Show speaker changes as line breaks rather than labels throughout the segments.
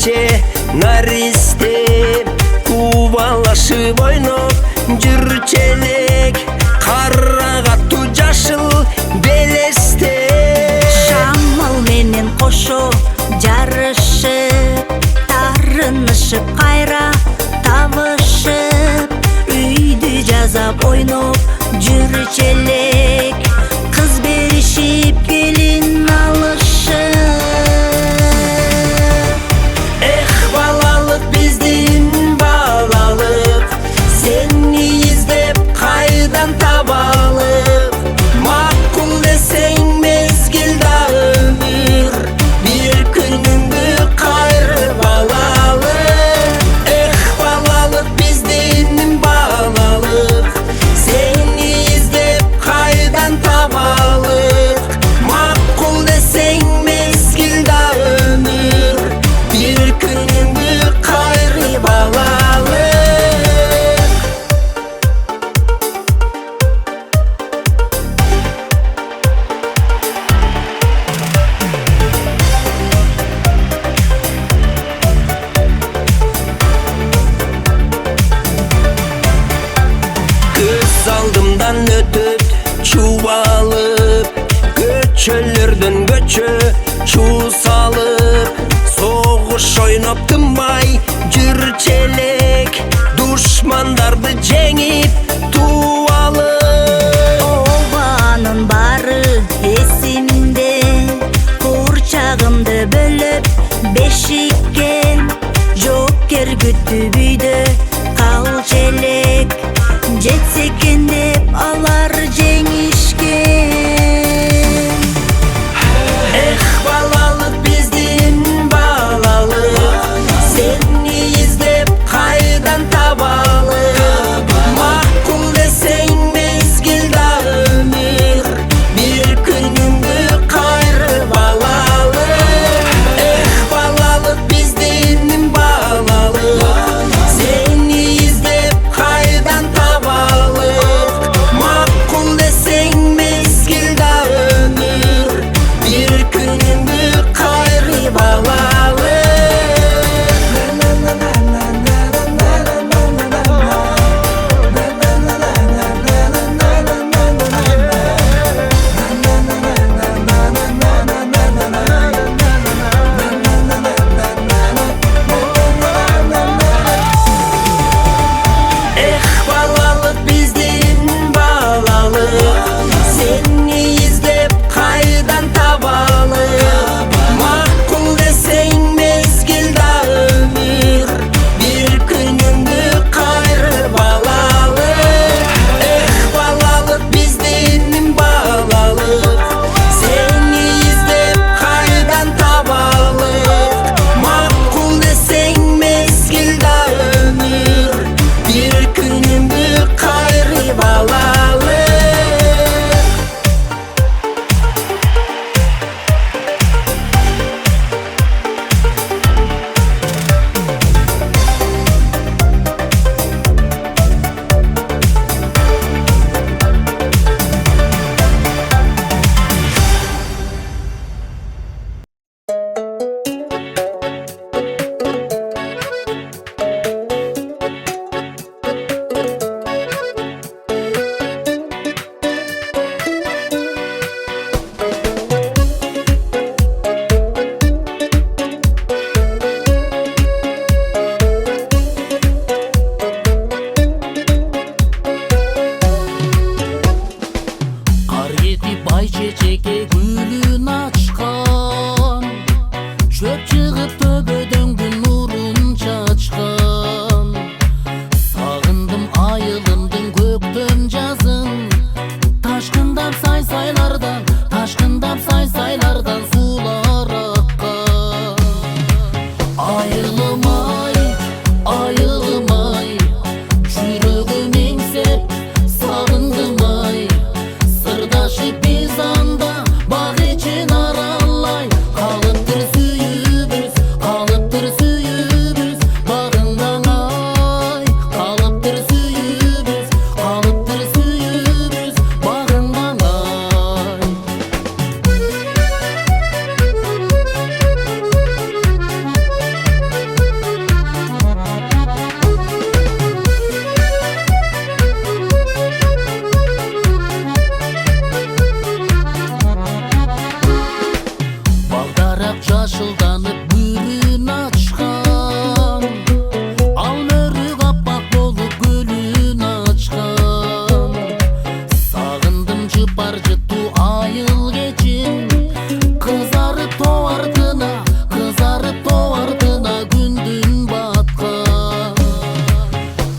кече наристе кубалашып ойноп жүрчү элек кара катуу жашыл белесте.
Шамал менен кошо жарышып тарынышып кайра табышып үйдү жазап ойноп жүрчү элек кыз беришип келин алышып.
Эх, балалык биздин балалык, сени издеп кайдан табалык. Макул десең мезгил да өмүр, бир күнүңдү кайрып алалык. Эх, балалык биздин балалык, сени издеп кайдан табалык. Макул десең мезгил да өмүр, бир күнүңдү кайрып алалык. Көз алдымдан өтөт чубалып, көчөлөрдөн көчө чуу салып, согуш ойноп тынбай жүрчү элек душмандарды жеңип туу алып.
Обанын бары эсимде, курчагымды бөлөп бешикке, жоокер күтүп үйдө калчу элек, жетсе экен деп алар жеңишке.
Эх, балалык биздин балалык, сени издеп кайдан табалык. Макул десең мезгил да өмүр, бир күнүңдү кайрып алалык. Эх, балалык биздин балалык, сени издеп кайдан табалык. Макул десең мезгил да өмүр, бир күнүңдү кайрып алалык. Эх, балалык биздин балалык, сени издеп кайдан табалык. Макул десең мезгил да өмүр, бир күнүңдү кайрып алалык. Эх, балалык биздин балалык, сени издеп кайдан табалык. Макул десең мезгил да өмүр, бир күнүңдү кайрып алалык.
Кар кетип ай чечекке гүлүн ачкан, чөп чыгып төбөдөн күн нурун чачкан. Сагындым айылымдын көктөм жазын, ташкындап сай-сайлардан, ташкындап сай-сайлардан суулар аккан. Айылым ай, айылым ай, жүрөгүм эңсеп сагындым ай. Сырдашып биз анда баг ичин аралай, калыптыр сүйүүбүз, калыптыр сүйүүбүз. жанып гүлүн ачкан, ал мөрү капак болуп гүлүн ачкан. Сагындым жыпар жыттуу айыл кечин, кызарып тоо артына күндүн баткан.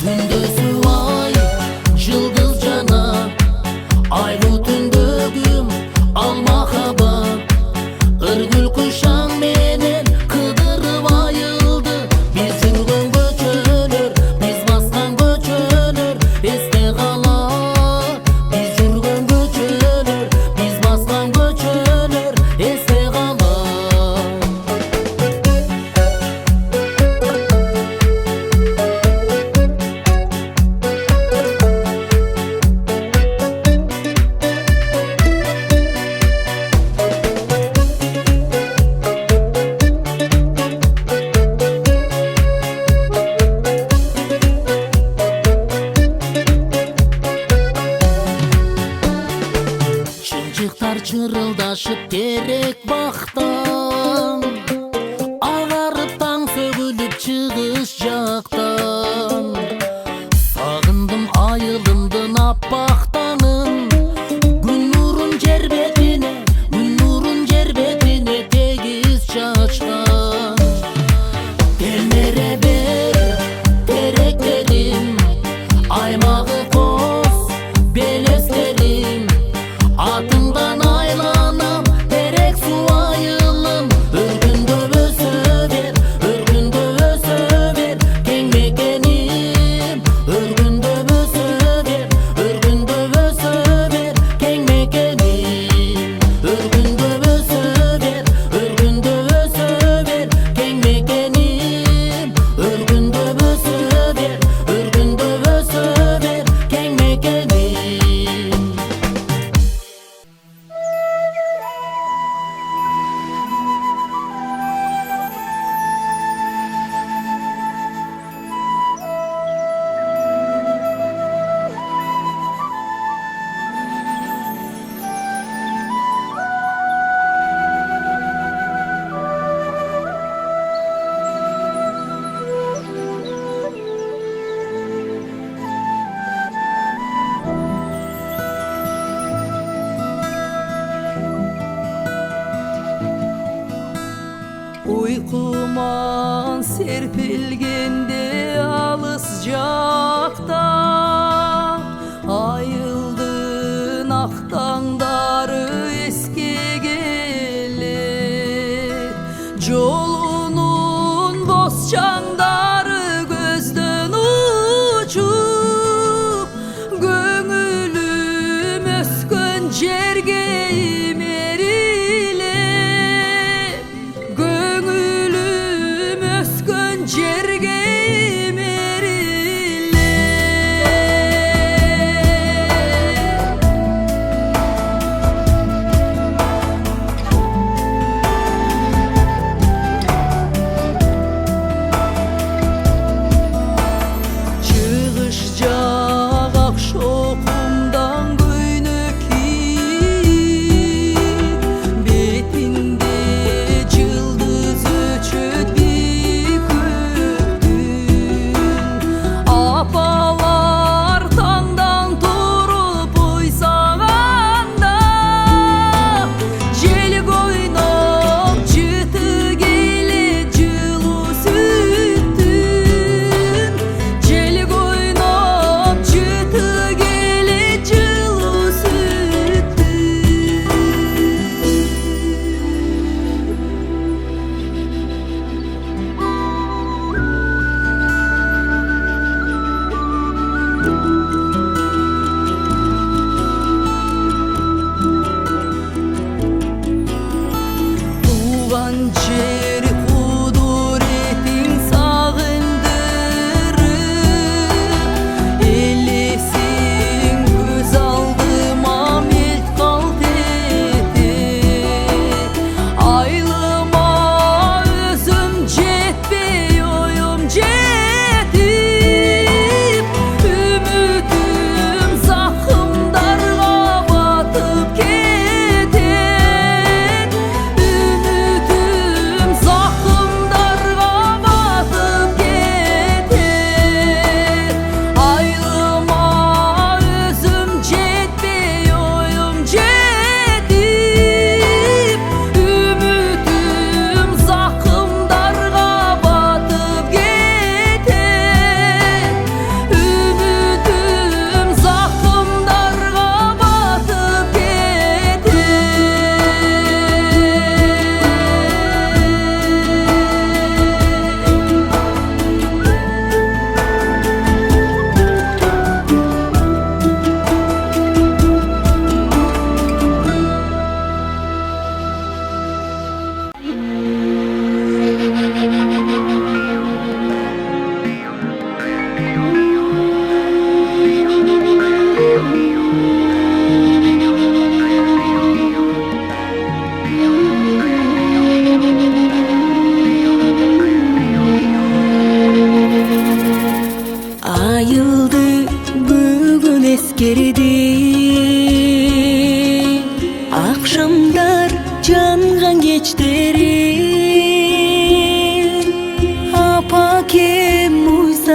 Түндөсү ай жылдыз жана, айлуу түндөгүм ал махабат. Ыргүл кушаң менен кыдырып айылды, биз жүргөн көчөлөр, биз баскан көчөлөр эсте калат. Биз жүргөн көчөлөр, биз баскан көчөлөр эсте калат. Чымчыктар чырылдашып терек бактан, агарып таң сөгүлүп чыгыш жактан. Сагындым айылымдын аппак таңын, күн нурун жер бетине тегиз чачкан. Телмере бер теректерим, аймагы коз белестерим. Атыңдан айланам терек суу айылым, өргүндө өсө бер кең мекеним. Өргүндө өсө бер кең мекеним. Өргүндө өсө бер кең мекеним. Өргүндө өсө бер кең мекеним.
Uykuman serpilgende alыс jakta, ayıldın aktangdары eske gelir. Jolunun boz çаңдары көздөн uçup, көңүлүм өскөн жерге жерге имериле. Чыгыш жак акшокумдан көйнөкий, бетинде жылдыз өчөт apalar tаңдан туруп уйсаганда, жел койноп жыты келет жылуу сүттүн. Жел койноп жыты келет жылуу сүттүн. Туган жер кудуретиң сагындырып, элесиң көз алдыма мелт калт этет. Айлыма өзүм жетпей оюм жетип, үмүтүм закымдарга батып кетет. Үмүтүм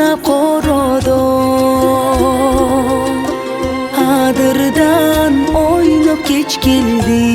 сыйнап кородо адырдан ойноп кеч келди